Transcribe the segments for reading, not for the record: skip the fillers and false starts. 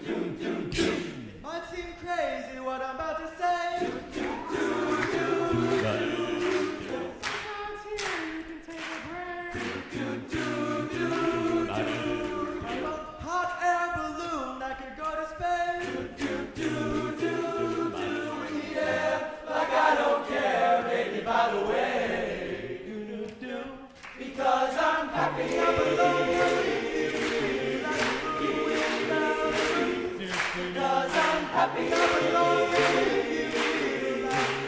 Might seem crazy what I'm about to say. Sometimes here you can take a break. I'm a hot air balloon that could go to space. Yeah, like I don't care, baby, by the way. Because I'm happy I'm alone with you. Because I'm happy I'm alone with you.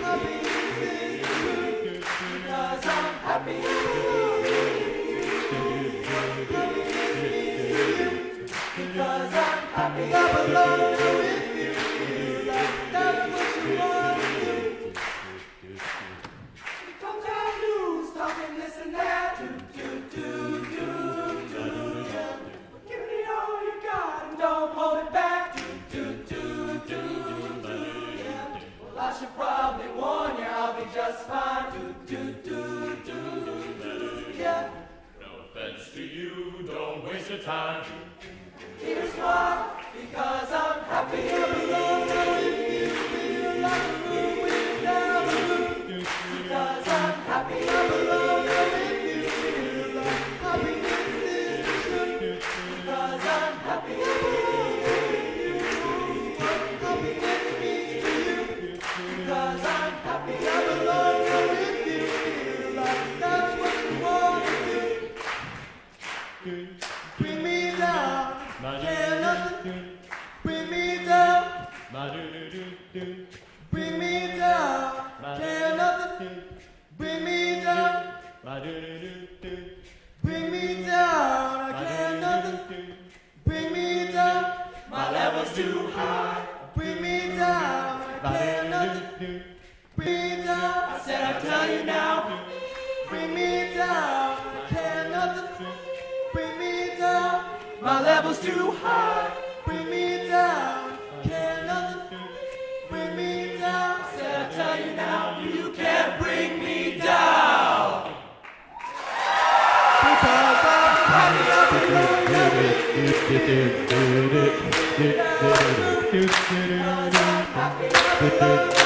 Happiness is true. Because I'm happy I'm alone with you. Happiness is true. Because I'm happy I'm alone with you. That's what you want to do. Don't tell news, talking this and that. Give me all you got and don't hold it back. Well, I should probably warn you, I'll be just fine. Yeah. No offense to you, don't waste your time. Here's why, because I'm happy I'm alone with you. Feel like a room without a roof. Because I'm happy I'm alone with you. Feel like happiness is the truth. Because I'm happy I'm alone with you. What happiness means to you. Because I'm happy I'm alone with you. Feel like that's what you want to do. Bring me down. Care nothing. Bring me down. Bring me down. Care nothing. Bring me down. Bring me down. I care nothing. Bring me down. My level's too high. Bring me down. I care nothing. Bring me down. I said I'd tell you now. Bring me down. I care nothing. Bring me down. My level's too high. Bring me down. Care nothing. Bring me down. I said I'd tell you now. You can't bring me down. Because I'm happy I'm alone with you. Because I'm happy I'm alone with you.